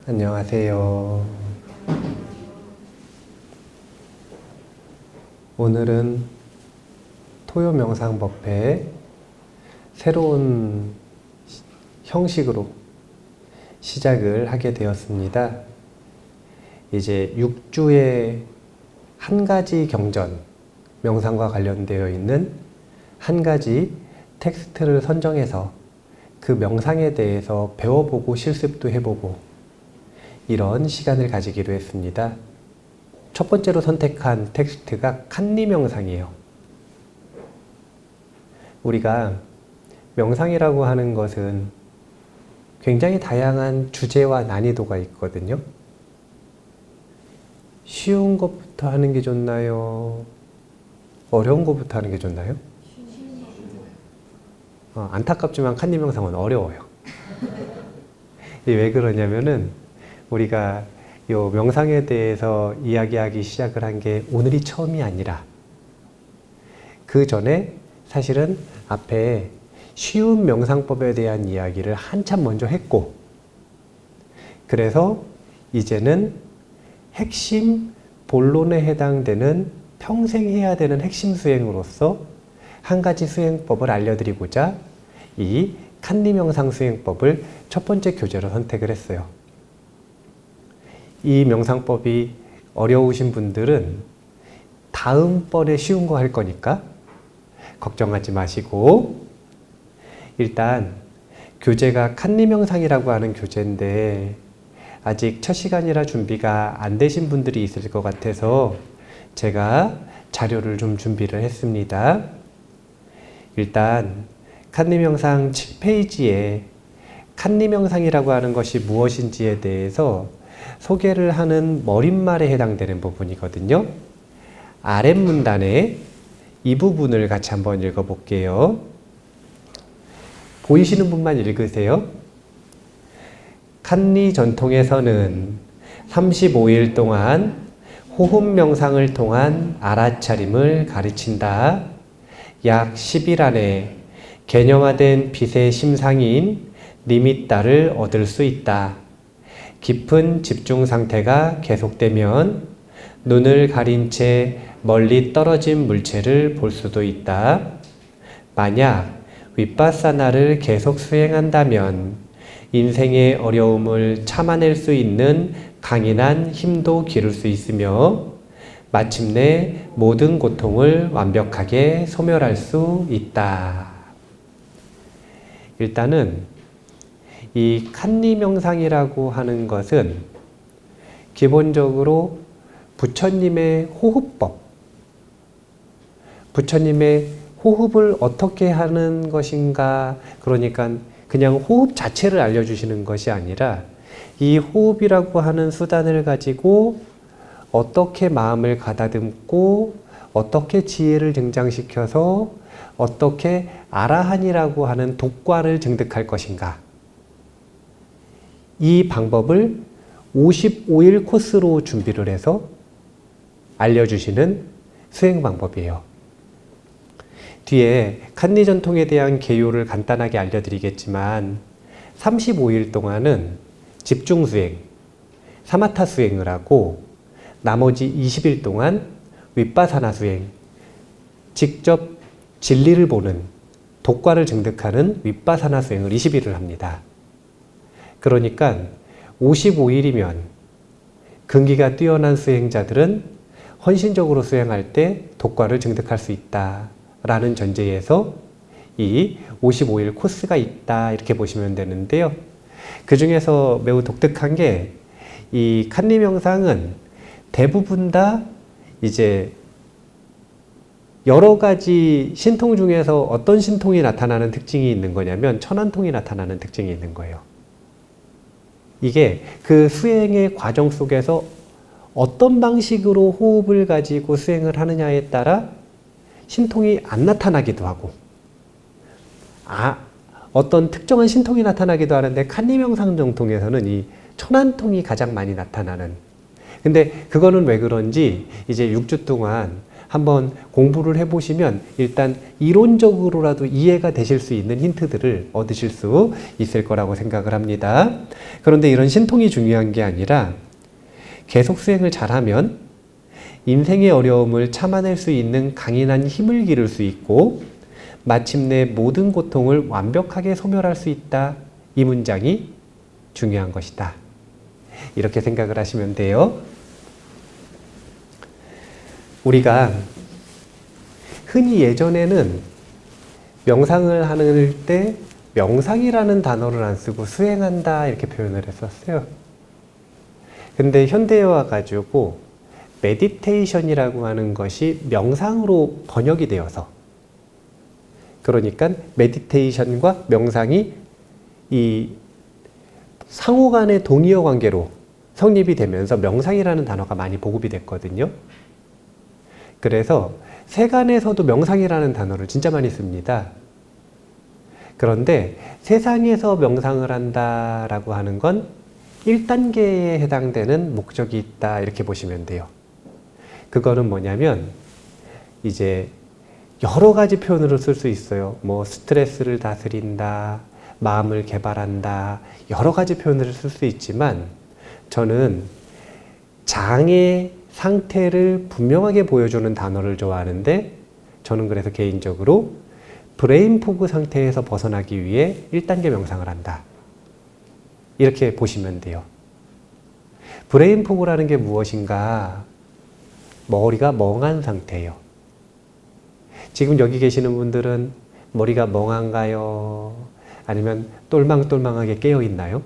안녕하세요. 오늘은 토요명상법회 새로운 형식으로 시작을 하게 되었습니다. 이제 6주의 한 가지 경전, 명상과 관련되어 있는 한 가지 텍스트를 선정해서 그 명상에 대해서 배워보고 실습도 해보고 이런 시간을 가지기로 했습니다. 첫 번째로 선택한 텍스트가 칸니 명상이에요. 우리가 명상이라고 하는 것은 굉장히 다양한 주제와 난이도가 있거든요. 쉬운 것부터 하는 게 좋나요? 어려운 것부터 하는 게 좋나요? 안타깝지만 칸니 명상은 어려워요. 왜 그러냐면은 우리가 이 명상에 대해서 이야기하기 시작을 한 게 오늘이 처음이 아니라 그 전에 사실은 앞에 쉬운 명상법에 대한 이야기를 한참 먼저 했고, 그래서 이제는 핵심 본론에 해당되는 평생 해야 되는 핵심 수행으로서 한 가지 수행법을 알려드리고자 이 칸니 명상 수행법을 첫 번째 교재로 선택을 했어요. 이 명상법이 어려우신 분들은 다음번에 쉬운 거 할 거니까 걱정하지 마시고, 일단 교재가 칸니 명상이라고 하는 교재인데 아직 첫 시간이라 준비가 안 되신 분들이 있을 것 같아서 제가 자료를 좀 준비를 했습니다. 일단 칸니 명상 7페이지에 칸니 명상이라고 하는 것이 무엇인지에 대해서 소개를 하는 머릿말에 해당되는 부분이거든요. 아랫문단에 이 부분을 같이 한번 읽어볼게요. 보이시는 분만 읽으세요. 칸니 전통에서는 35일 동안 호흡 명상을 통한 알아차림을 가르친다. 약 10일 안에 개념화된 빛의 심상인 니미따를 얻을 수 있다. 깊은 집중 상태가 계속되면 눈을 가린 채 멀리 떨어진 물체를 볼 수도 있다. 만약 윗바사나를 계속 수행한다면 인생의 어려움을 참아낼 수 있는 강인한 힘도 기를 수 있으며 마침내 모든 고통을 완벽하게 소멸할 수 있다. 일단은 이 칸니 명상이라고 하는 것은 기본적으로 부처님의 호흡법, 부처님의 호흡을 어떻게 하는 것인가, 그러니까 그냥 호흡 자체를 알려주시는 것이 아니라 이 호흡이라고 하는 수단을 가지고 어떻게 마음을 가다듬고 어떻게 지혜를 등장시켜서 어떻게 아라한이라고 하는 독과를 증득할 것인가, 이 방법을 55일 코스로 준비를 해서 알려주시는 수행 방법이에요. 뒤에 칸니 전통에 대한 개요를 간단하게 알려드리겠지만 35일 동안은 집중 수행, 사마타 수행을 하고 나머지 20일 동안 윗바사나 수행, 직접 진리를 보는 독과를 증득하는 윗바사나 수행을 20일을 합니다. 그러니까 55일이면 근기가 뛰어난 수행자들은 헌신적으로 수행할 때 독과를 증득할 수 있다라는 전제에서 이 55일 코스가 있다, 이렇게 보시면 되는데요. 그 중에서 매우 독특한 게 이 칸니 명상은 대부분 다 이제 여러 가지 신통 중에서 어떤 신통이 나타나는 특징이 있는 거냐면 천안통이 나타나는 특징이 있는 거예요. 이게 그 수행의 과정 속에서 어떤 방식으로 호흡을 가지고 수행을 하느냐에 따라 신통이 안 나타나기도 하고, 어떤 특정한 신통이 나타나기도 하는데 칸니 명상 정통에서는 이 천안통이 가장 많이 나타나는, 근데 그거는 왜 그런지 이제 6주 동안 한번 공부를 해보시면 일단 이론적으로라도 이해가 되실 수 있는 힌트들을 얻으실 수 있을 거라고 생각을 합니다. 그런데 이런 신통이 중요한 게 아니라 계속 수행을 잘하면 인생의 어려움을 참아낼 수 있는 강인한 힘을 기를 수 있고 마침내 모든 고통을 완벽하게 소멸할 수 있다. 이 문장이 중요한 것이다. 이렇게 생각을 하시면 돼요. 우리가 흔히 예전에는 명상을 할 때 명상이라는 단어를 안 쓰고 수행한다 이렇게 표현을 했었어요. 근데 현대에 와가지고 메디테이션이라고 하는 것이 명상으로 번역이 되어서 그러니까 메디테이션과 명상이 이 상호 간의 동의어 관계로 성립이 되면서 명상이라는 단어가 많이 보급이 됐거든요. 그래서 세간에서도 명상이라는 단어를 진짜 많이 씁니다. 그런데 세상에서 명상을 한다라고 하는 건 1단계에 해당되는 목적이 있다 이렇게 보시면 돼요. 그거는 뭐냐면 이제 여러 가지 표현으로 쓸 수 있어요. 뭐 스트레스를 다스린다, 마음을 개발한다, 여러 가지 표현을 쓸 수 있지만 저는 장의 상태를 분명하게 보여주는 단어를 좋아하는데 저는 그래서 개인적으로 브레인 포그 상태에서 벗어나기 위해 1단계 명상을 한다. 이렇게 보시면 돼요. 브레인 포그라는 게 무엇인가? 머리가 멍한 상태예요. 지금 여기 계시는 분들은 머리가 멍한가요? 아니면 똘망똘망하게 깨어 있나요?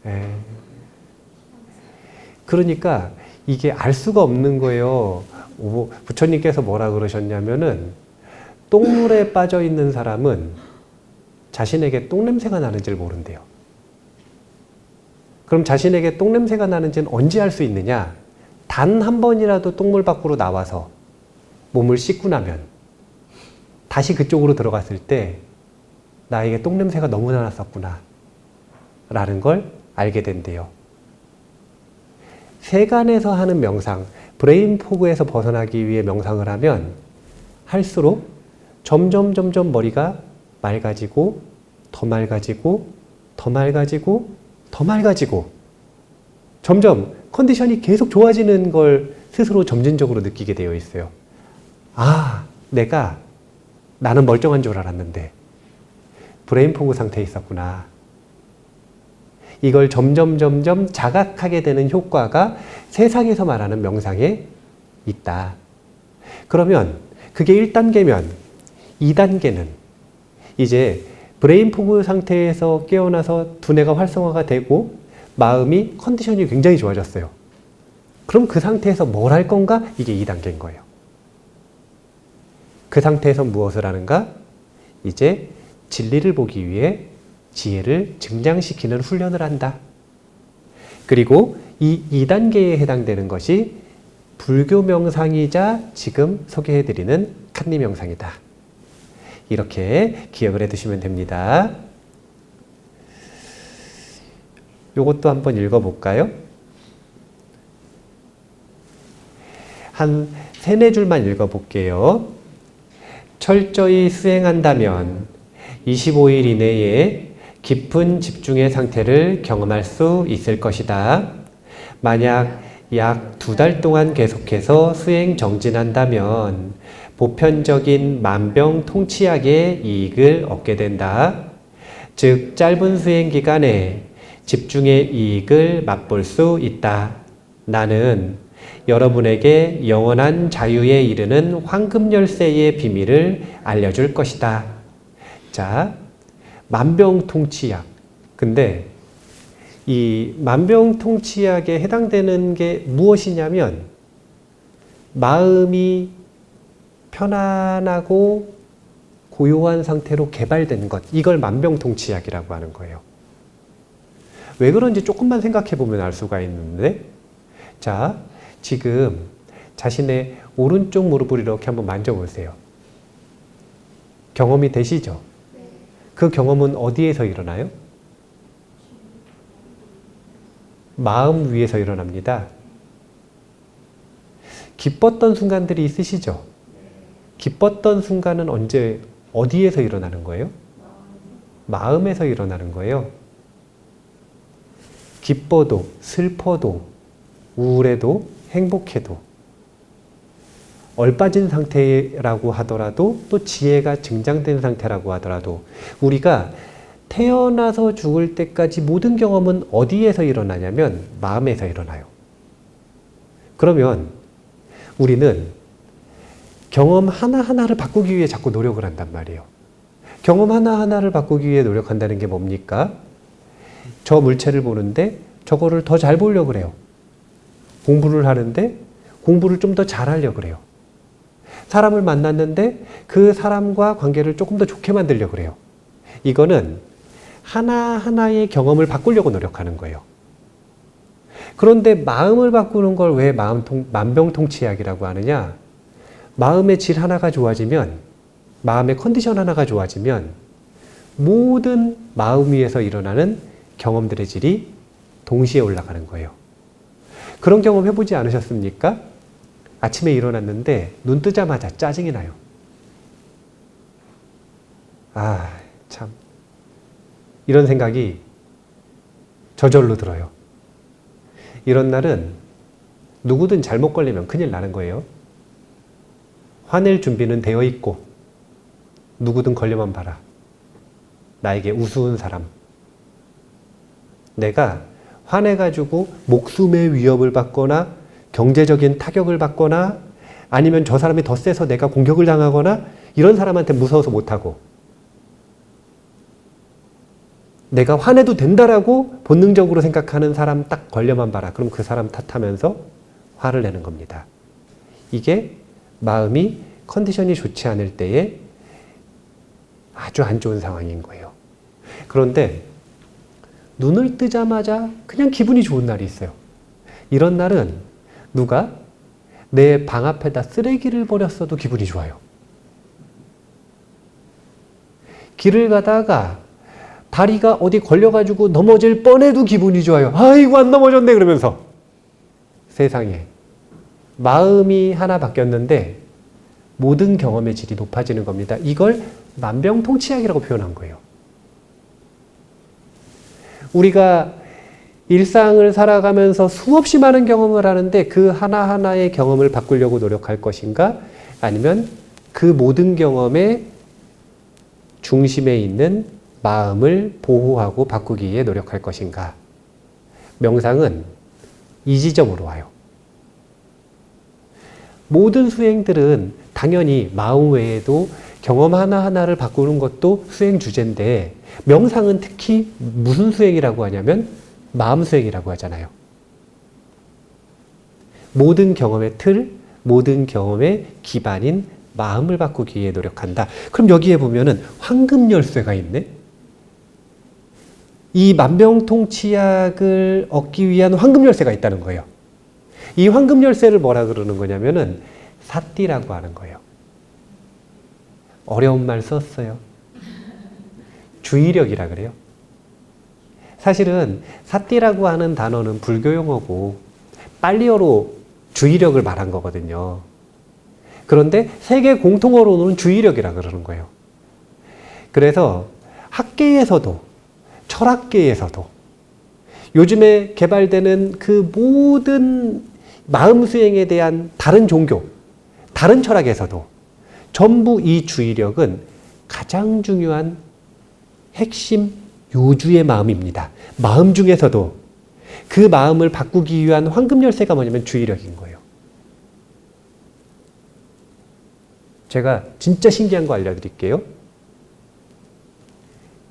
네. 그러니까 이게 알 수가 없는 거예요. 부처님께서 뭐라 그러셨냐면은 똥물에 빠져 있는 사람은 자신에게 똥냄새가 나는지를 모른대요. 그럼 자신에게 똥냄새가 나는지는 언제 알 수 있느냐? 단 한 번이라도 똥물 밖으로 나와서 몸을 씻고 나면 다시 그쪽으로 들어갔을 때 나에게 똥냄새가 너무나 났었구나 라는 걸 알게 된대요. 세간에서 하는 명상, 브레인 포그에서 벗어나기 위해 명상을 하면 할수록 점점 머리가 맑아지고 더 맑아지고 더 맑아지고 더 맑아지고 점점 컨디션이 계속 좋아지는 걸 스스로 점진적으로 느끼게 되어 있어요. 아, 나는 멀쩡한 줄 알았는데 브레인 포그 상태에 있었구나. 이걸 점점 자각하게 되는 효과가 세상에서 말하는 명상에 있다. 그러면 그게 1단계면 2단계는 이제 브레인 포그 상태에서 깨어나서 두뇌가 활성화가 되고 마음이 컨디션이 굉장히 좋아졌어요. 그럼 그 상태에서 뭘 할 건가? 이게 2단계인 거예요. 그 상태에서 무엇을 하는가? 이제 진리를 보기 위해 지혜를 증장시키는 훈련을 한다. 그리고 이 2단계에 해당되는 것이 불교 명상이자 지금 소개해드리는 칸니 명상이다. 이렇게 기억을 해두시면 됩니다. 요것도 한번 읽어볼까요? 한 3-4줄만 읽어볼게요. 철저히 수행한다면 25일 이내에 깊은 집중의 상태를 경험할 수 있을 것이다. 만약 약 2달 동안 계속해서 수행 정진한다면 보편적인 만병통치약의 이익을 얻게 된다. 즉 짧은 수행 기간에 집중의 이익을 맛볼 수 있다. 나는 여러분에게 영원한 자유에 이르는 황금 열쇠의 비밀을 알려줄 것이다. 자, 만병통치약. 근데 이 만병통치약에 해당되는 게 무엇이냐면 마음이 편안하고 고요한 상태로 개발된 것, 이걸 만병통치약이라고 하는 거예요. 왜 그런지 조금만 생각해 보면 알 수가 있는데, 자, 지금 자신의 오른쪽 무릎을 이렇게 한번 만져보세요. 경험이 되시죠? 그 경험은 어디에서 일어나요? 마음 위에서 일어납니다. 기뻤던 순간들이 있으시죠? 기뻤던 순간은 언제, 어디에서 일어나는 거예요? 마음에서 일어나는 거예요. 기뻐도, 슬퍼도, 우울해도, 행복해도, 얼빠진 상태라고 하더라도, 또 지혜가 증장된 상태라고 하더라도, 우리가 태어나서 죽을 때까지 모든 경험은 어디에서 일어나냐면 마음에서 일어나요. 그러면 우리는 경험 하나하나를 바꾸기 위해 자꾸 노력을 한단 말이에요. 경험 하나하나를 바꾸기 위해 노력한다는 게 뭡니까? 저 물체를 보는데 저거를 더 잘 보려고 그래요. 공부를 하는데 공부를 좀 더 잘하려고 그래요. 사람을 만났는데 그 사람과 관계를 조금 더 좋게 만들려고 그래요. 이거는 하나하나의 경험을 바꾸려고 노력하는 거예요. 그런데 마음을 바꾸는 걸 왜 만병통치약이라고 하느냐? 마음의 질 하나가 좋아지면, 마음의 컨디션 하나가 좋아지면 모든 마음 위에서 일어나는 경험들의 질이 동시에 올라가는 거예요. 그런 경험 해보지 않으셨습니까? 아침에 일어났는데 눈 뜨자마자 짜증이 나요. 아, 참. 이런 생각이 저절로 들어요. 이런 날은 누구든 잘못 걸리면 큰일 나는 거예요. 화낼 준비는 되어 있고 누구든 걸려만 봐라. 나에게 우스운 사람. 내가 화내가지고 목숨의 위협을 받거나 경제적인 타격을 받거나 아니면 저 사람이 더 세서 내가 공격을 당하거나 이런 사람한테 무서워서 못하고, 내가 화내도 된다라고 본능적으로 생각하는 사람 딱 걸려만 봐라. 그럼 그 사람 탓하면서 화를 내는 겁니다. 이게 마음이 컨디션이 좋지 않을 때에 아주 안 좋은 상황인 거예요. 그런데 눈을 뜨자마자 그냥 기분이 좋은 날이 있어요. 이런 날은 누가 내 방 앞에다 쓰레기를 버렸어도 기분이 좋아요. 길을 가다가 다리가 어디 걸려가지고 넘어질 뻔해도 기분이 좋아요. 아이고 안 넘어졌네 그러면서. 세상에 마음이 하나 바뀌었는데 모든 경험의 질이 높아지는 겁니다. 이걸 만병통치약이라고 표현한 거예요. 우리가 일상을 살아가면서 수없이 많은 경험을 하는데 그 하나하나의 경험을 바꾸려고 노력할 것인가? 아니면 그 모든 경험의 중심에 있는 마음을 보호하고 바꾸기 위해 노력할 것인가? 명상은 이 지점으로 와요. 모든 수행들은 당연히 마음 외에도 경험 하나하나를 바꾸는 것도 수행 주제인데, 명상은 특히 무슨 수행이라고 하냐면 마음 수행이라고 하잖아요. 모든 경험의 틀, 모든 경험의 기반인 마음을 바꾸기 위해 노력한다. 그럼 여기에 보면은 황금 열쇠가 있네? 이 만병통치약을 얻기 위한 황금 열쇠가 있다는 거예요. 이 황금 열쇠를 뭐라 그러는 거냐면은 사띠라고 하는 거예요. 어려운 말 썼어요. 주의력이라 그래요. 사실은 사띠라고 하는 단어는 불교 용어고 빨리어로 주의력을 말한 거거든요. 그런데 세계 공통어로는 주의력이라 그러는 거예요. 그래서 학계에서도 철학계에서도 요즘에 개발되는 그 모든 마음 수행에 대한 다른 종교, 다른 철학에서도 전부 이 주의력은 가장 중요한 핵심 요주의 마음입니다. 마음 중에서도 그 마음을 바꾸기 위한 황금 열쇠가 뭐냐면 주의력인 거예요. 제가 진짜 신기한 거 알려드릴게요.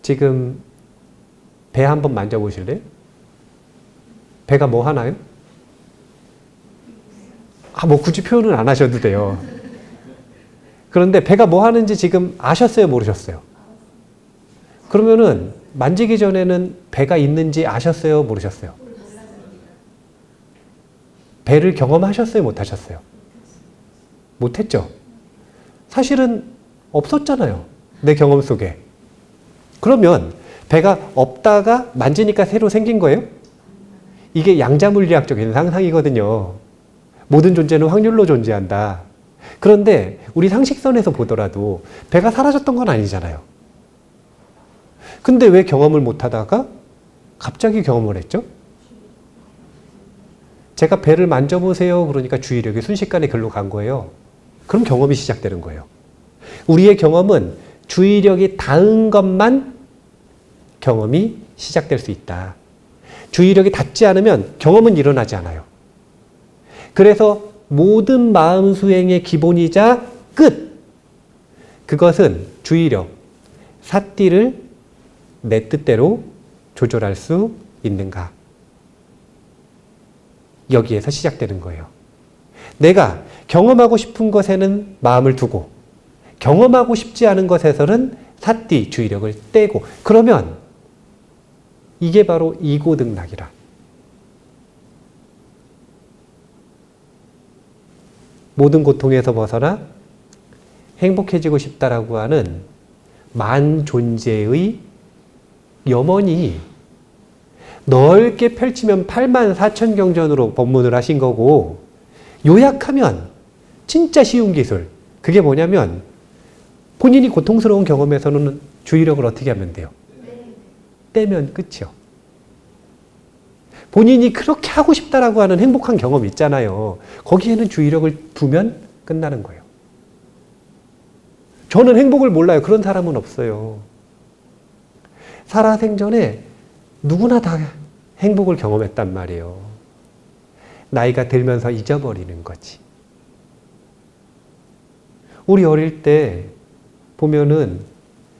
지금 배 한번 만져보실래요? 배가 뭐 하나요? 뭐 굳이 표현은 안 하셔도 돼요. 그런데 배가 뭐 하는지 지금 아셨어요? 모르셨어요? 그러면은 만지기 전에는 배가 있는지 아셨어요? 모르셨어요? 배를 경험하셨어요? 못하셨어요? 못했죠? 사실은 없었잖아요. 내 경험 속에. 그러면 배가 없다가 만지니까 새로 생긴 거예요? 이게 양자물리학적인 상상이거든요. 모든 존재는 확률로 존재한다. 그런데 우리 상식선에서 보더라도 배가 사라졌던 건 아니잖아요. 근데 왜 경험을 못하다가 갑자기 경험을 했죠? 제가 배를 만져보세요. 그러니까 주의력이 순식간에 글로 간 거예요. 그럼 경험이 시작되는 거예요. 우리의 경험은 주의력이 닿은 것만 경험이 시작될 수 있다. 주의력이 닿지 않으면 경험은 일어나지 않아요. 그래서 모든 마음 수행의 기본이자 끝! 그것은 주의력, 사띠를 내 뜻대로 조절할 수 있는가? 여기에서 시작되는 거예요. 내가 경험하고 싶은 것에는 마음을 두고 경험하고 싶지 않은 것에서는 사띠, 주의력을 떼고 그러면 이게 바로 이고등락이라. 모든 고통에서 벗어나 행복해지고 싶다라고 하는 만존재의 염원이 넓게 펼치면 84,000경전으로 법문을 하신 거고 요약하면 진짜 쉬운 기술. 그게 뭐냐면 본인이 고통스러운 경험에서는 주의력을 어떻게 하면 돼요? 떼면 끝이요. 본인이 그렇게 하고 싶다라고 하는 행복한 경험 있잖아요. 거기에는 주의력을 두면 끝나는 거예요. 저는 행복을 몰라요. 그런 사람은 없어요. 살아생전에 누구나 다 행복을 경험했단 말이에요. 나이가 들면서 잊어버리는 거지. 우리 어릴 때 보면은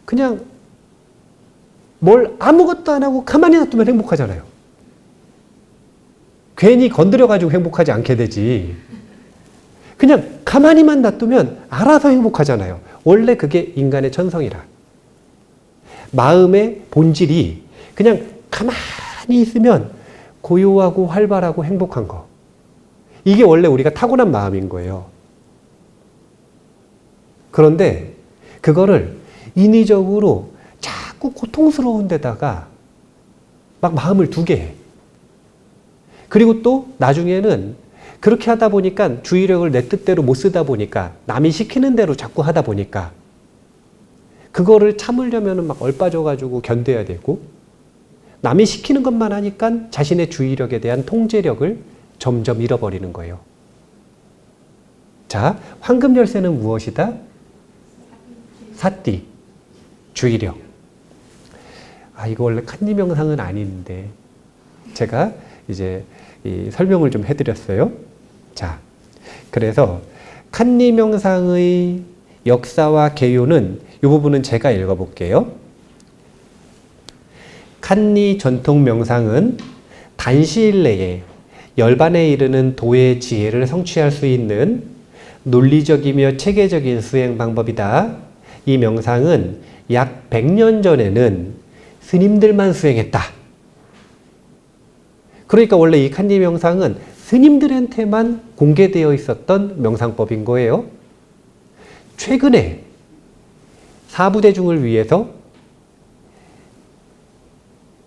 그냥 뭘 아무것도 안 하고 가만히 놔두면 행복하잖아요. 괜히 건드려가지고 행복하지 않게 되지. 그냥 가만히만 놔두면 알아서 행복하잖아요. 원래 그게 인간의 천성이라. 마음의 본질이 그냥 가만히 있으면 고요하고 활발하고 행복한 거. 이게 원래 우리가 타고난 마음인 거예요. 그런데 그거를 인위적으로 자꾸 고통스러운 데다가 막 마음을 두게 해. 그리고 또 나중에는 그렇게 하다 보니까 주의력을 내 뜻대로 못 쓰다 보니까 남이 시키는 대로 자꾸 하다 보니까 그거를 참으려면 막 얼빠져가지고 견뎌야 되고 남이 시키는 것만 하니까 자신의 주의력에 대한 통제력을 점점 잃어버리는 거예요. 자, 황금 열쇠는 무엇이다? 사띠, 주의력. 아, 이거 원래 칸니 명상은 아닌데 제가 이제 이 설명을 좀 해드렸어요. 자, 그래서 칸니 명상의 역사와 개요는 이 부분은 제가 읽어볼게요. 칸니 전통 명상은 단시일 내에 열반에 이르는 도의 지혜를 성취할 수 있는 논리적이며 체계적인 수행 방법이다. 이 명상은 약 100년 전에는 스님들만 수행했다. 그러니까 원래 이 칸니 명상은 스님들한테만 공개되어 있었던 명상법인 거예요. 최근에 사부대중을 위해서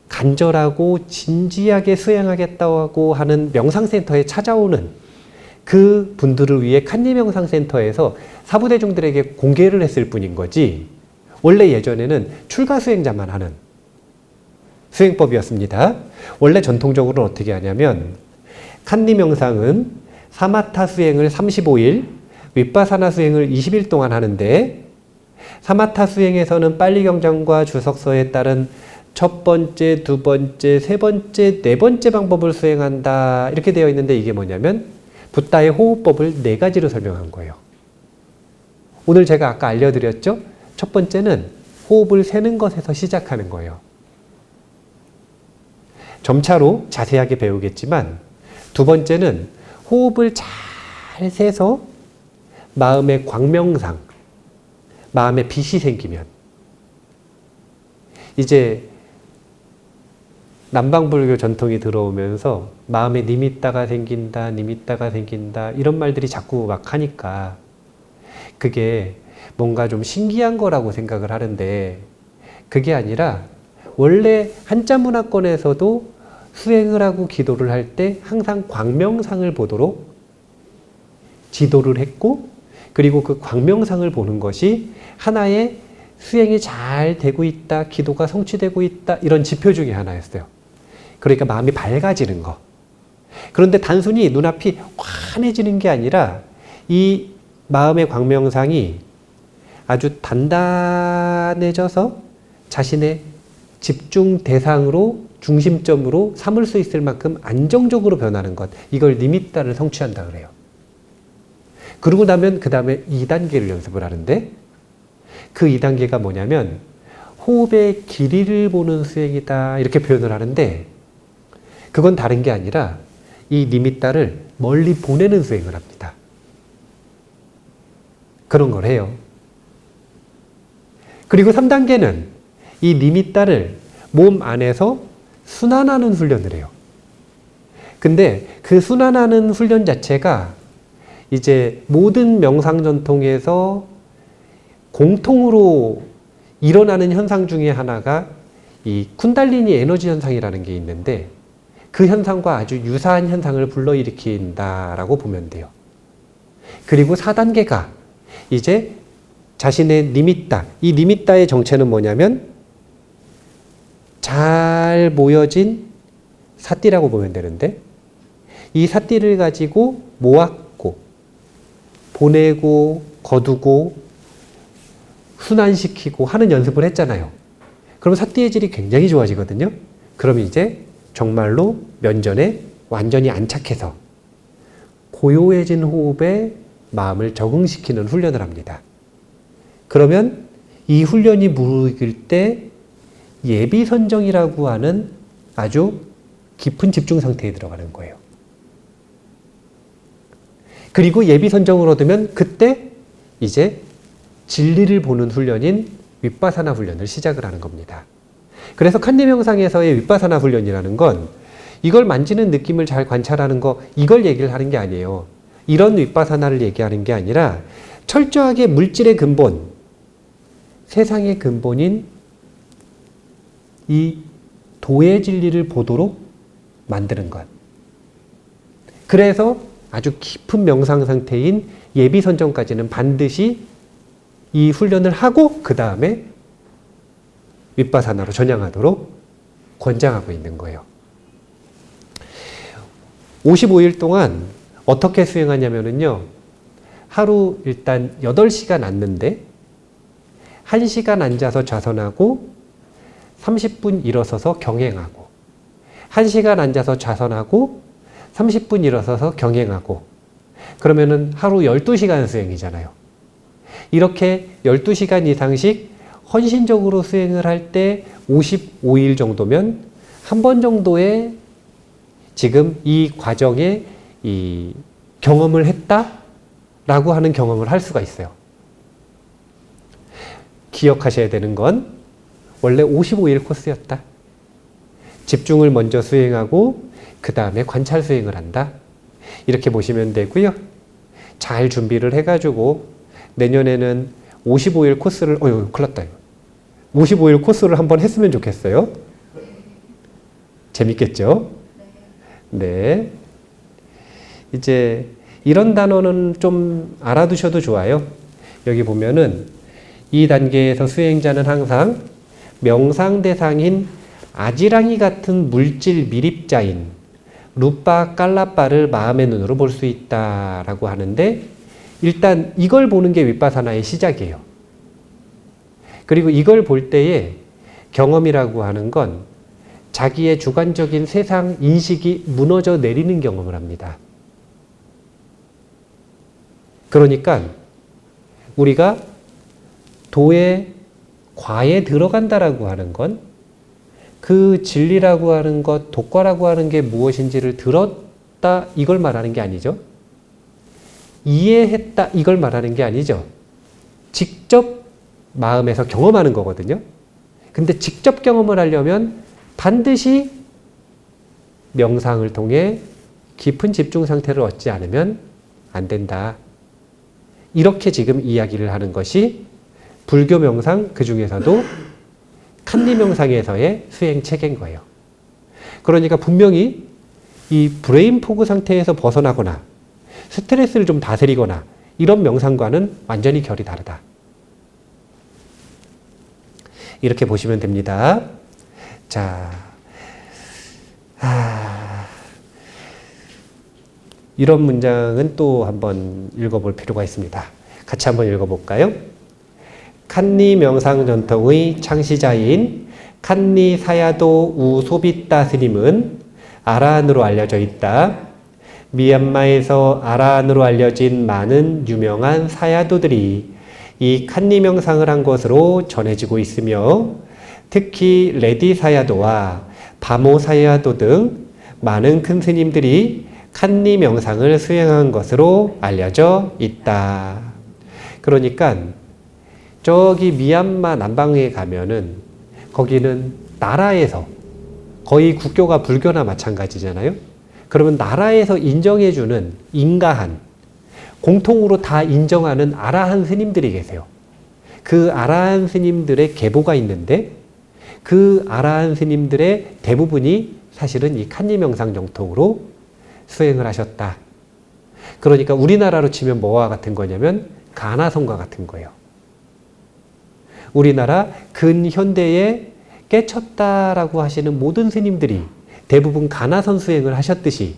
간절하고 진지하게 수행하겠다고 하는 명상센터에 찾아오는 그 분들을 위해 칸니 명상센터에서 사부대중들에게 공개를 했을 뿐인 거지 원래 예전에는 출가 수행자만 하는 수행법이었습니다. 원래 전통적으로는 어떻게 하냐면 칸니 명상은 사마타 수행을 35일, 윗바사나 수행을 20일 동안 하는데 사마타 수행에서는 빨리경전과 주석서에 따른 첫 번째, 두 번째, 세 번째, 네 번째 방법을 수행한다. 이렇게 되어 있는데 이게 뭐냐면 붓다의 호흡법을 4가지로 설명한 거예요. 오늘 제가 아까 알려드렸죠? 첫 번째는 호흡을 세는 것에서 시작하는 거예요. 점차로 자세하게 배우겠지만 두 번째는 호흡을 잘 세서 마음의 광명상, 마음의 빛이 생기면 이제 남방불교 전통이 들어오면서 마음에 니미따가 생긴다, 니미따가 생긴다 이런 말들이 자꾸 막 하니까 그게 뭔가 좀 신기한 거라고 생각을 하는데 그게 아니라 원래 한자 문화권에서도 수행을 하고 기도를 할 때 항상 광명상을 보도록 지도를 했고, 그리고 그 광명상을 보는 것이 하나의 수행이 잘 되고 있다, 기도가 성취되고 있다, 이런 지표 중에 하나였어요. 그러니까 마음이 밝아지는 거. 그런데 단순히 눈앞이 환해지는 게 아니라 이 마음의 광명상이 아주 단단해져서 자신의 집중 대상으로, 중심점으로 삼을 수 있을 만큼 안정적으로 변하는 것, 이걸 니미tta를 성취한다 그래요. 그러고 나면 그 다음에 2단계를 연습을 하는데, 그 2단계가 뭐냐면 호흡의 길이를 보는 수행이다, 이렇게 표현을 하는데, 그건 다른 게 아니라 이 니미tta를 멀리 보내는 수행을 합니다. 그런 걸 해요. 그리고 3단계는 이 니미tta를 몸 안에서 순환하는 훈련을 해요. 근데 그 순환하는 훈련 자체가 이제 모든 명상 전통에서 공통으로 일어나는 현상 중에 하나가 이 쿤달리니 에너지 현상이라는 게 있는데, 그 현상과 아주 유사한 현상을 불러일으킨다라고 보면 돼요. 그리고 4단계가 이제 자신의 니미tta, 이 니미tta의 정체는 뭐냐면 잘 모여진 사띠라고 보면 되는데, 이 사띠를 가지고 모았고 보내고 거두고 순환시키고 하는 연습을 했잖아요. 그럼 사띠의 질이 굉장히 좋아지거든요. 그럼 이제 정말로 면전에 완전히 안착해서 고요해진 호흡에 마음을 적응시키는 훈련을 합니다. 그러면 이 훈련이 무르익을 때 예비선정이라고 하는 아주 깊은 집중 상태에 들어가는 거예요. 그리고 예비선정을 얻으면 그때 이제 진리를 보는 훈련인 윗바사나 훈련을 시작을 하는 겁니다. 그래서 칸디 명상에서의 윗바사나 훈련이라는 건 이걸 만지는 느낌을 잘 관찰하는 거, 이걸 얘기를 하는 게 아니에요. 이런 윗바사나를 얘기하는 게 아니라 철저하게 물질의 근본, 세상의 근본인 이 도의 진리를 보도록 만드는 것. 그래서 아주 깊은 명상 상태인 예비선정까지는 반드시 이 훈련을 하고 그 다음에 윗바사나로 전향하도록 권장하고 있는 거예요. 55일 동안 어떻게 수행하냐면요, 하루 일단 8시간 앉는데 1시간 앉아서 좌선하고 30분 일어서서 경행하고, 1시간 앉아서 좌선하고 30분 일어서서 경행하고, 그러면은 하루 12시간 수행이잖아요. 이렇게 12시간 이상씩 헌신적으로 수행을 할 때 55일 정도면 한 번 정도의 지금 이 과정에 이 경험을 했다라고 하는 경험을 할 수가 있어요. 기억하셔야 되는 건 원래 55일 코스였다. 집중을 먼저 수행하고 그 다음에 관찰 수행을 한다. 이렇게 보시면 되고요. 잘 준비를 해가지고 내년에는 55일 코스를, 큰일 났다. 55일 코스를 한번 했으면 좋겠어요. 재밌겠죠? 네. 이제 이런 단어는 좀 알아두셔도 좋아요. 여기 보면은 이 단계에서 수행자는 항상 명상 대상인 아지랑이 같은 물질 미립자인 루빠 깔라빠를 마음의 눈으로 볼 수 있다라고 하는데, 일단 이걸 보는 게 윗바사나의 시작이에요. 그리고 이걸 볼 때에 경험이라고 하는 건 자기의 주관적인 세상 인식이 무너져 내리는 경험을 합니다. 그러니까 우리가 도의 과에 들어간다라고 하는 건 그 진리라고 하는 것, 독과라고 하는 게 무엇인지를 들었다, 이걸 말하는 게 아니죠. 이해했다, 이걸 말하는 게 아니죠. 직접 마음에서 경험하는 거거든요. 근데 직접 경험을 하려면 반드시 명상을 통해 깊은 집중 상태를 얻지 않으면 안 된다. 이렇게 지금 이야기를 하는 것이 불교 명상, 그 중에서도 칸디 명상에서의 수행 체계인 거예요. 그러니까 분명히 이 브레인 포그 상태에서 벗어나거나 스트레스를 좀 다스리거나 이런 명상과는 완전히 결이 다르다. 이렇게 보시면 됩니다. 자, 이런 문장은 또 한번 읽어볼 필요가 있습니다. 같이 한번 읽어볼까요? 칸니 명상 전통의 창시자인 칸니 사야도 우소비타 스님은 아라한으로 알려져 있다. 미얀마에서 아라한으로 알려진 많은 유명한 사야도들이 이 칸니 명상을 한 것으로 전해지고 있으며 특히 레디 사야도와 바모 사야도 등 많은 큰 스님들이 칸니 명상을 수행한 것으로 알려져 있다. 그러니까 저기 미얀마 남방에 가면은 거기는 나라에서 거의 국교가 불교나 마찬가지잖아요. 그러면 나라에서 인정해주는 인가한 공통으로 다 인정하는 아라한 스님들이 계세요. 그 아라한 스님들의 계보가 있는데 그 아라한 스님들의 대부분이 사실은 이 칸니 명상 정통으로 수행을 하셨다. 그러니까 우리나라로 치면 뭐와 같은 거냐면 가나선과 같은 거예요. 우리나라 근현대에 깨쳤다라고 하시는 모든 스님들이 대부분 가나선 수행을 하셨듯이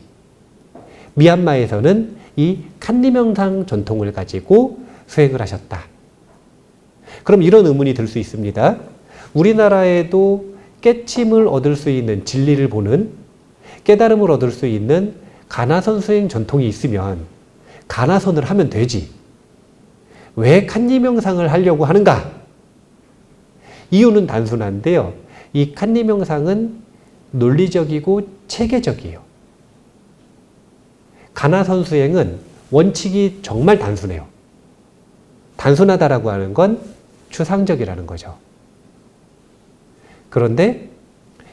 미얀마에서는 이 칸니 명상 전통을 가지고 수행을 하셨다. 그럼 이런 의문이 들 수 있습니다. 우리나라에도 깨침을 얻을 수 있는 진리를 보는 깨달음을 얻을 수 있는 가나선 수행 전통이 있으면 가나선을 하면 되지. 왜 칸니 명상을 하려고 하는가? 이유는 단순한데요. 이 칸니 명상은 논리적이고 체계적이에요. 가나선 수행은 원칙이 정말 단순해요. 단순하다라고 하는 건 추상적이라는 거죠. 그런데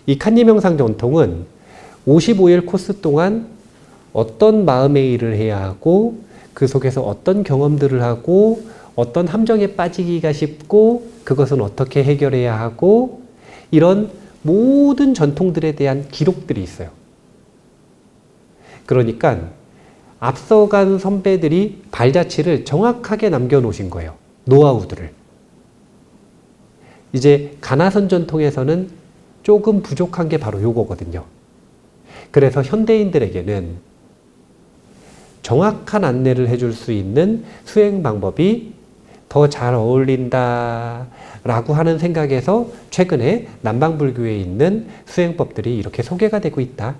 이 칸니 명상 전통은 55일 코스 동안 어떤 마음의 일을 해야 하고 그 속에서 어떤 경험들을 하고 어떤 함정에 빠지기가 쉽고 그것은 어떻게 해결해야 하고 이런 모든 전통들에 대한 기록들이 있어요. 그러니까 앞서간 선배들이 발자취를 정확하게 남겨놓으신 거예요. 노하우들을. 이제 가나선 전통에서는 조금 부족한 게 바로 요거거든요. 그래서 현대인들에게는 정확한 안내를 해줄 수 있는 수행 방법이 더 잘 어울린다 라고 하는 생각에서 최근에 남방불교에 있는 수행법들이 이렇게 소개가 되고 있다.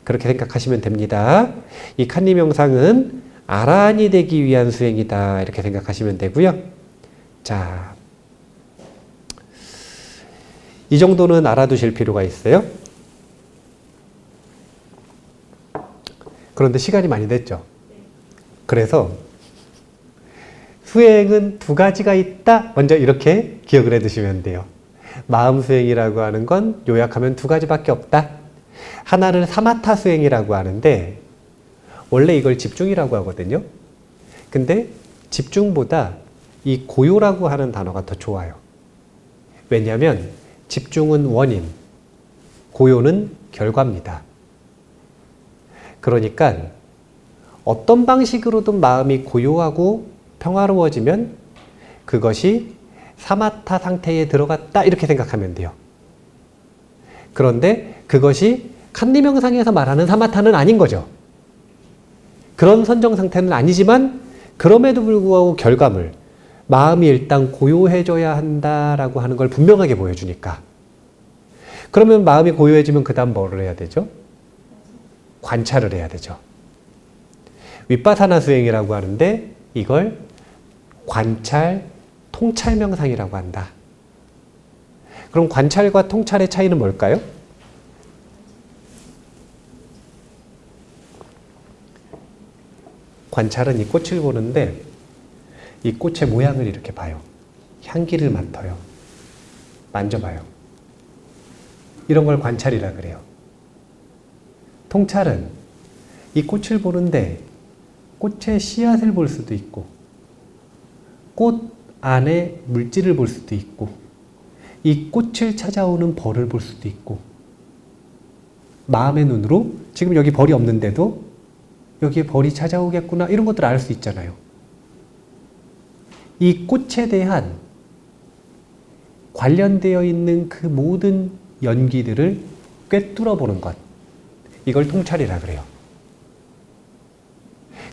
그렇게 생각하시면 됩니다. 이 칸니 명상은 아라한이 되기 위한 수행이다. 이렇게 생각하시면 되고요. 자, 이 정도는 알아두실 필요가 있어요. 그런데 시간이 많이 됐죠. 그래서 수행은 두 가지가 있다. 먼저 이렇게 기억을 해 두시면 돼요. 마음 수행이라고 하는 건 요약하면 두 가지밖에 없다. 하나는 사마타 수행이라고 하는데 원래 이걸 집중이라고 하거든요. 근데 집중보다 이 고요라고 하는 단어가 더 좋아요. 왜냐하면 집중은 원인, 고요는 결과입니다. 그러니까 어떤 방식으로든 마음이 고요하고 평화로워지면 그것이 사마타 상태에 들어갔다 이렇게 생각하면 돼요. 그런데 그것이 칸니 명상에서 말하는 사마타는 아닌 거죠. 그런 선정 상태는 아니지만 그럼에도 불구하고 결과물, 마음이 일단 고요해져야 한다라고 하는 걸 분명하게 보여주니까. 그러면 마음이 고요해지면 그 다음 뭐를 해야 되죠? 관찰을 해야 되죠. 윗바사나 수행이라고 하는데 이걸 관찰, 통찰 명상이라고 한다. 그럼 관찰과 통찰의 차이는 뭘까요? 관찰은 이 꽃을 보는데 이 꽃의 모양을 이렇게 봐요. 향기를 맡아요. 만져봐요. 이런 걸 관찰이라 그래요. 통찰은 이 꽃을 보는데 꽃의 씨앗을 볼 수도 있고 꽃 안에 물질을 볼 수도 있고 이 꽃을 찾아오는 벌을 볼 수도 있고 마음의 눈으로 지금 여기 벌이 없는데도 여기에 벌이 찾아오겠구나 이런 것들을 알 수 있잖아요. 이 꽃에 대한 관련되어 있는 그 모든 연기들을 꿰뚫어 보는 것, 이걸 통찰이라 그래요.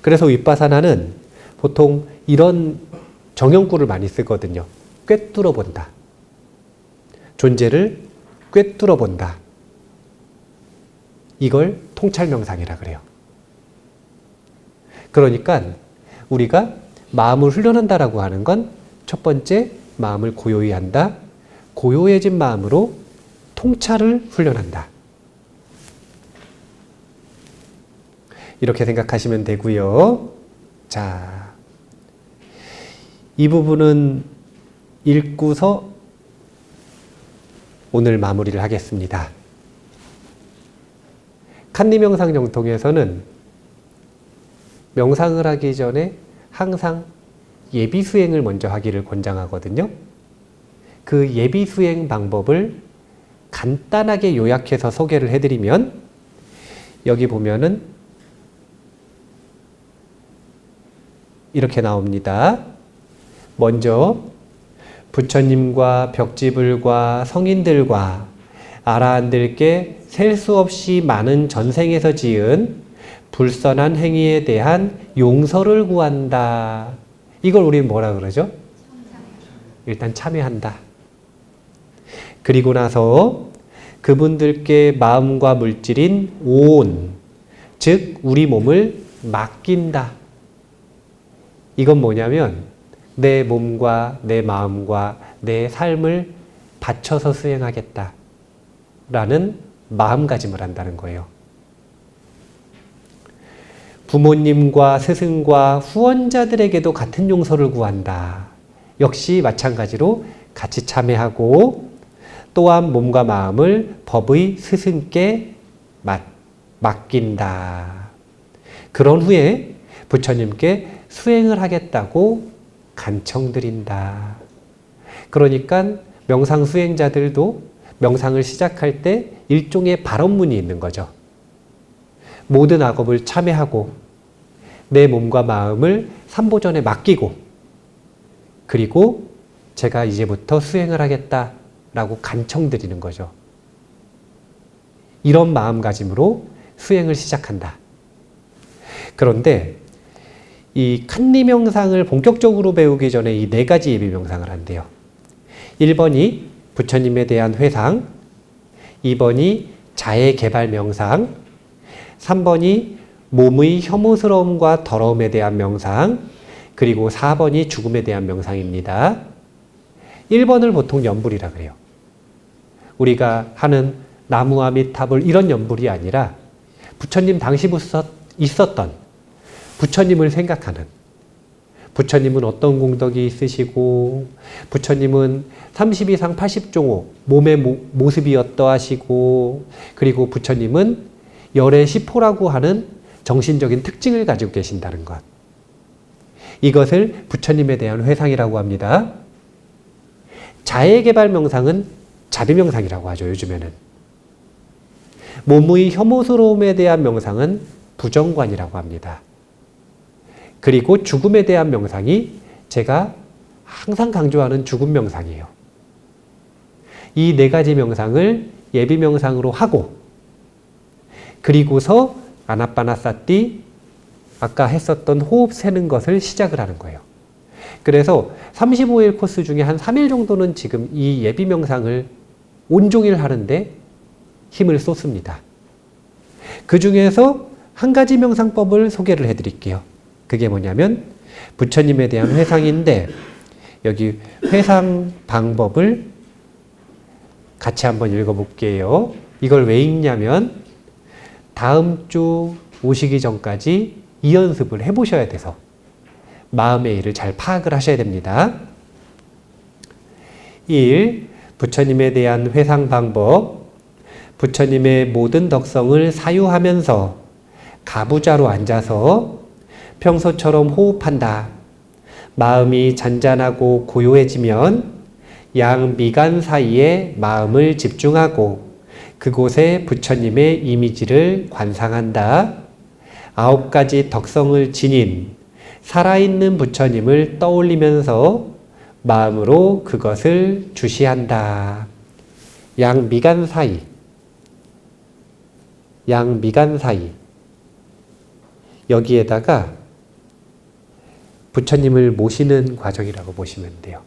그래서 윗바사나는 보통 이런 정형구를 많이 쓰거든요. 꿰뚫어 본다. 존재를 꿰뚫어 본다. 이걸 통찰명상이라 그래요. 그러니까 우리가 마음을 훈련한다라고 하는 건 첫 번째, 마음을 고요히 한다. 고요해진 마음으로 통찰을 훈련한다. 이렇게 생각하시면 되고요. 자, 이 부분은 읽고서 오늘 마무리를 하겠습니다. 칸니명상 정통에서는 명상을 하기 전에 항상 예비 수행을 먼저 하기를 권장하거든요. 그 예비 수행 방법을 간단하게 요약해서 소개를 해드리면, 여기 보면은 이렇게 나옵니다. 먼저 부처님과 벽지불과 성인들과 아라한들께 셀 수 없이 많은 전생에서 지은 불선한 행위에 대한 용서를 구한다. 이걸 우리는 뭐라 그러죠? 일단 참회한다. 그리고 나서 그분들께 마음과 물질인 온, 즉 우리 몸을 맡긴다. 이건 뭐냐면 내 몸과 내 마음과 내 삶을 바쳐서 수행하겠다 라는 마음가짐을 한다는 거예요. 부모님과 스승과 후원자들에게도 같은 용서를 구한다. 역시 마찬가지로 같이 참회하고, 또한 몸과 마음을 법의 스승께 맡긴다. 그런 후에 부처님께 수행을 하겠다고 간청드린다. 그러니까 명상 수행자들도 명상을 시작할 때 일종의 발언문이 있는 거죠. 모든 악업을 참회하고 내 몸과 마음을 삼보전에 맡기고, 그리고 제가 이제부터 수행을 하겠다라고 간청드리는 거죠. 이런 마음가짐으로 수행을 시작한다. 그런데 이 칸니명상을 본격적으로 배우기 전에 이 4가지 예비명상을 한대요. 1번이 부처님에 대한 회상, 2번이 자해개발명상, 3번이 몸의 혐오스러움과 더러움에 대한 명상, 그리고 4번이 죽음에 대한 명상입니다. 1번을 보통 연불이라 그래요. 우리가 하는 나무아미타불 이런 연불이 아니라 부처님 당시부터 있었던 부처님을 생각하는, 부처님은 어떤 공덕이 있으시고, 부처님은 32상 80종호 몸의 모습이 어떠하시고, 그리고 부처님은 열의 시포라고 하는 정신적인 특징을 가지고 계신다는 것. 이것을 부처님에 대한 회상이라고 합니다. 자해개발 명상은 자비명상이라고 하죠, 요즘에는. 몸의 혐오스러움에 대한 명상은 부정관이라고 합니다. 그리고 죽음에 대한 명상이 제가 항상 강조하는 죽음 명상이에요. 이 4가지 명상을 예비 명상으로 하고, 그리고서 아나빠나사티, 아까 했었던 호흡 세는 것을 시작을 하는 거예요. 그래서 35일 코스 중에 한 3일 정도는 지금 이 예비 명상을 온종일 하는데 힘을 쏟습니다. 그 중에서 한 가지 명상법을 소개를 해드릴게요. 그게 뭐냐면 부처님에 대한 회상인데, 여기 회상 방법을 같이 한번 읽어볼게요. 이걸 왜 읽냐면 다음 주 오시기 전까지 이 연습을 해보셔야 돼서 마음의 일을 잘 파악을 하셔야 됩니다. 1. 부처님에 대한 회상 방법. 부처님의 모든 덕성을 사유하면서 가부좌로 앉아서 평소처럼 호흡한다. 마음이 잔잔하고 고요해지면 양 미간 사이에 마음을 집중하고 그곳에 부처님의 이미지를 관상한다. 9가지 덕성을 지닌 살아있는 부처님을 떠올리면서 마음으로 그것을 주시한다. 양미간 사이. 양미간 사이. 여기에다가 부처님을 모시는 과정이라고 보시면 돼요.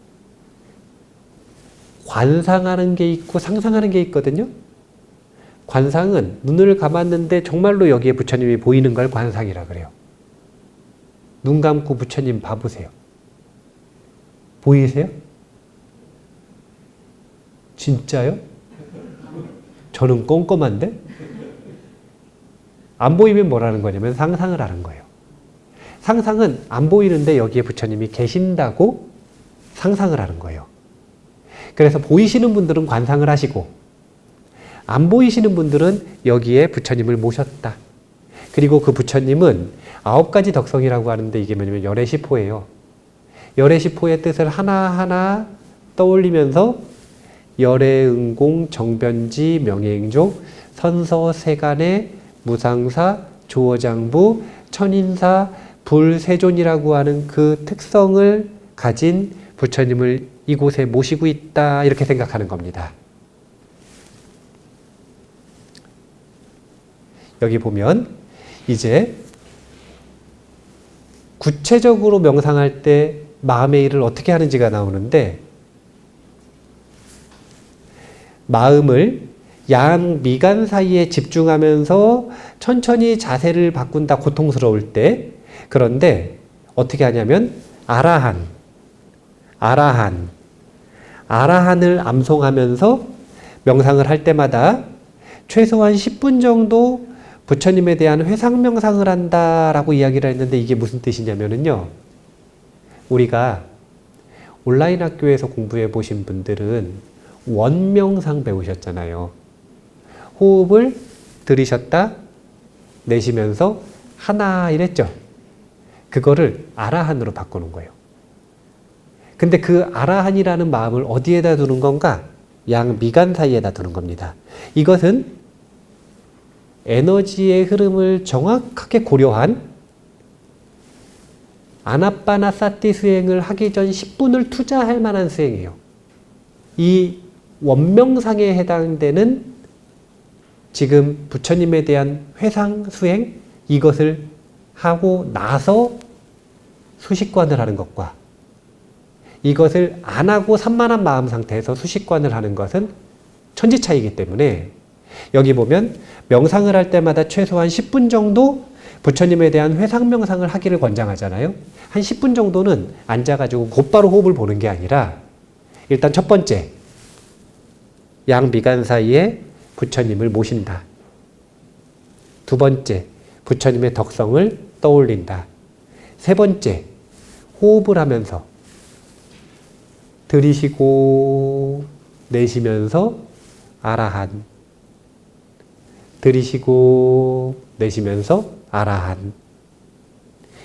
관상하는 게 있고 상상하는 게 있거든요. 관상은 눈을 감았는데 정말로 여기에 부처님이 보이는 걸 관상이라 그래요. 눈 감고 부처님 봐보세요. 보이세요? 진짜요? 저는 껌껌한데? 안 보이면 뭐라는 거냐면 상상을 하는 거예요. 상상은 안 보이는데 여기에 부처님이 계신다고 상상을 하는 거예요. 그래서 보이시는 분들은 관상을 하시고 안 보이시는 분들은 여기에 부처님을 모셨다. 그리고 그 부처님은 9가지 덕성이라고 하는데 이게 뭐냐면 열애시포예요. 열애시포의 뜻을 하나하나 떠올리면서 열애응공, 정변지, 명예응종, 선서, 세간의, 무상사, 조어장부, 천인사, 불세존이라고 하는 그 특성을 가진 부처님을 이곳에 모시고 있다 이렇게 생각하는 겁니다. 여기 보면 이제 구체적으로 명상할 때 마음의 일을 어떻게 하는지가 나오는데 마음을 양미간 사이에 집중하면서 천천히 자세를 바꾼다 고통스러울 때 그런데 어떻게 하냐면 아라한을 암송하면서 명상을 할 때마다 최소한 10분 정도 부처님에 대한 회상 명상을 한다라고 이야기를 했는데 이게 무슨 뜻이냐면요. 우리가 온라인 학교에서 공부해 보신 분들은 원명상 배우셨잖아요. 호흡을 들이셨다 내쉬면서 하나 이랬죠. 그거를 아라한으로 바꾸는 거예요. 근데 그 아라한이라는 마음을 어디에다 두는 건가? 양미간 사이에다 두는 겁니다. 이것은 에너지의 흐름을 정확하게 고려한 아나빠나사티 수행을 하기 전 10분을 투자할 만한 수행이에요. 이 원명상에 해당되는 지금 부처님에 대한 회상 수행 이것을 하고 나서 수식관을 하는 것과 이것을 안 하고 산만한 마음 상태에서 수식관을 하는 것은 천지 차이기 때문에 여기 보면 명상을 할 때마다 최소한 10분 정도 부처님에 대한 회상 명상을 하기를 권장하잖아요. 한 10분 정도는 앉아가지고 곧바로 호흡을 보는 게 아니라 일단 첫 번째 양미간 사이에 부처님을 모신다. 두 번째 부처님의 덕성을 떠올린다. 세 번째 호흡을 하면서 들이쉬고 내쉬면서 아라한 들이쉬고 내쉬면서 아라한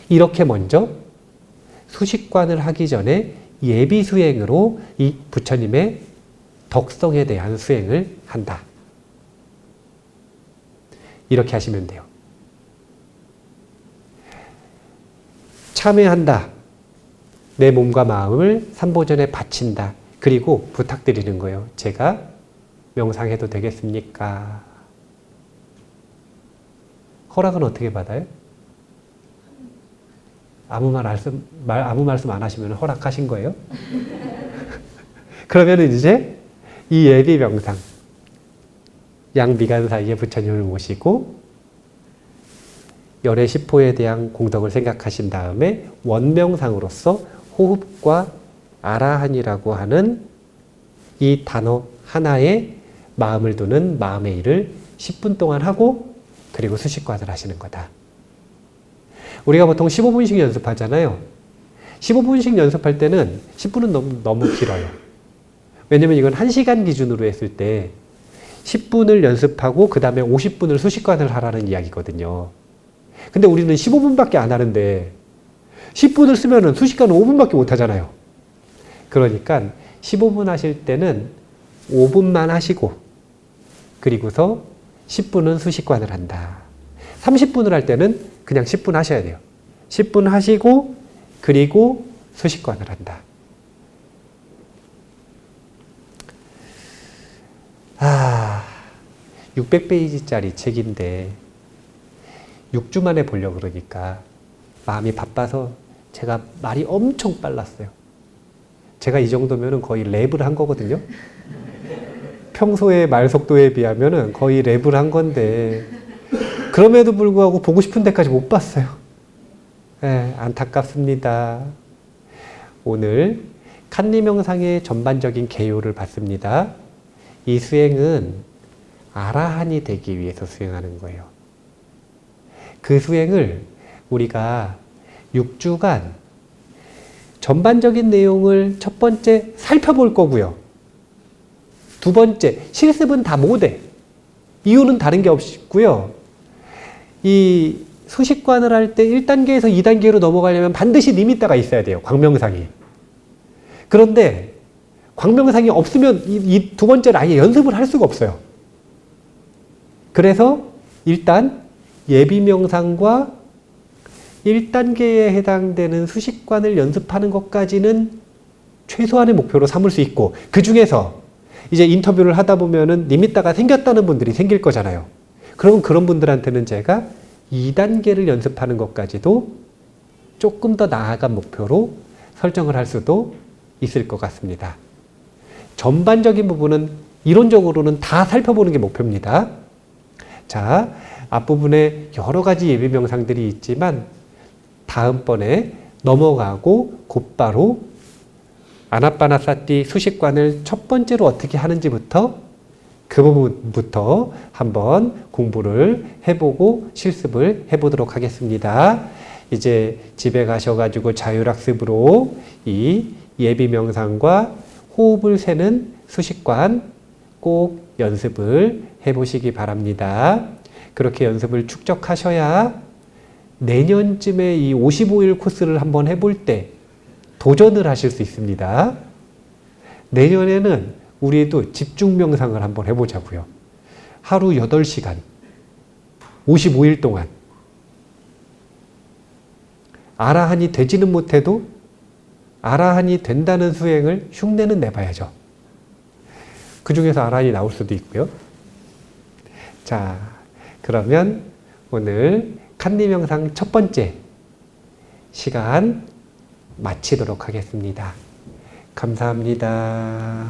이렇게 먼저 수식관을 하기 전에 예비 수행으로 이 부처님의 덕성에 대한 수행을 한다. 이렇게 하시면 돼요. 참회한다. 내 몸과 마음을 삼보전에 바친다. 그리고 부탁드리는 거예요. 제가 명상해도 되겠습니까? 허락은 어떻게 받아요? 아무 말씀 안 하시면 허락하신 거예요? 그러면 이제 이 예비 명상, 양미간 사이에 부처님을 모시고 열애시포에 대한 공덕을 생각하신 다음에 원명상으로서 호흡과 아라한이라고 하는 이 단어 하나에 마음을 두는 마음의 일을 10분 동안 하고 그리고 수식관을 하시는 거다. 우리가 보통 15분씩 연습하잖아요. 15분씩 연습할 때는 10분은 너무 길어요. 왜냐면 이건 1시간 기준으로 했을 때 10분을 연습하고 그 다음에 50분을 수식관을 하라는 이야기거든요. 근데 우리는 15분밖에 안 하는데 10분을 쓰면은 수식관은 5분밖에 못 하잖아요. 그러니까 15분 하실 때는 5분만 하시고 그리고서 10분은 수식관을 한다. 30분을 할 때는 그냥 10분 하셔야 돼요. 10분 하시고 그리고 수식관을 한다. 600페이지짜리 책인데 6주 만에 보려고 그러니까 마음이 바빠서 제가 말이 엄청 빨랐어요. 제가 이 정도면 거의 랩을 한 거거든요. 평소의 말 속도에 비하면 거의 랩을 한 건데 그럼에도 불구하고 보고 싶은 데까지 못 봤어요. 네, 안타깝습니다. 오늘 칸리 명상의 전반적인 개요를 봤습니다. 이 수행은 아라한이 되기 위해서 수행하는 거예요. 그 수행을 우리가 6주간 전반적인 내용을 첫 번째 살펴볼 거고요. 두 번째, 실습은 다 못해. 이유는 다른 게 없고요. 이 수식관을 할 때 1단계에서 2단계로 넘어가려면 반드시 니미따가 있어야 돼요. 광명상이. 그런데 광명상이 없으면 이 두 번째를 아예 연습을 할 수가 없어요. 그래서 일단 예비명상과 1단계에 해당되는 수식관을 연습하는 것까지는 최소한의 목표로 삼을 수 있고, 그 중에서 이제 인터뷰를 하다 보면은 니미따가 생겼다는 분들이 생길 거잖아요. 그러면 그런 분들한테는 제가 2단계를 연습하는 것까지도 조금 더 나아간 목표로 설정을 할 수도 있을 것 같습니다. 전반적인 부분은 이론적으로는 다 살펴보는 게 목표입니다. 자, 앞부분에 여러 가지 예비 명상들이 있지만 다음번에 넘어가고 곧바로 아나빠나사티 수식관을 첫 번째로 어떻게 하는지부터 그 부분부터 한번 공부를 해보고 실습을 해보도록 하겠습니다. 이제 집에 가셔가지고 자율학습으로 이 예비 명상과 호흡을 세는 수식관 꼭 연습을 해보시기 바랍니다. 그렇게 연습을 축적하셔야 내년쯤에 이 55일 코스를 한번 해볼 때 도전을 하실 수 있습니다. 내년에는 우리도 집중 명상을 한번 해보자고요. 하루 8시간, 55일 동안. 아라한이 되지는 못해도 아라한이 된다는 수행을 흉내는 내봐야죠. 그 중에서 아라한이 나올 수도 있고요. 자, 그러면 오늘 칸리 명상 첫 번째 시간 마치도록 하겠습니다. 감사합니다.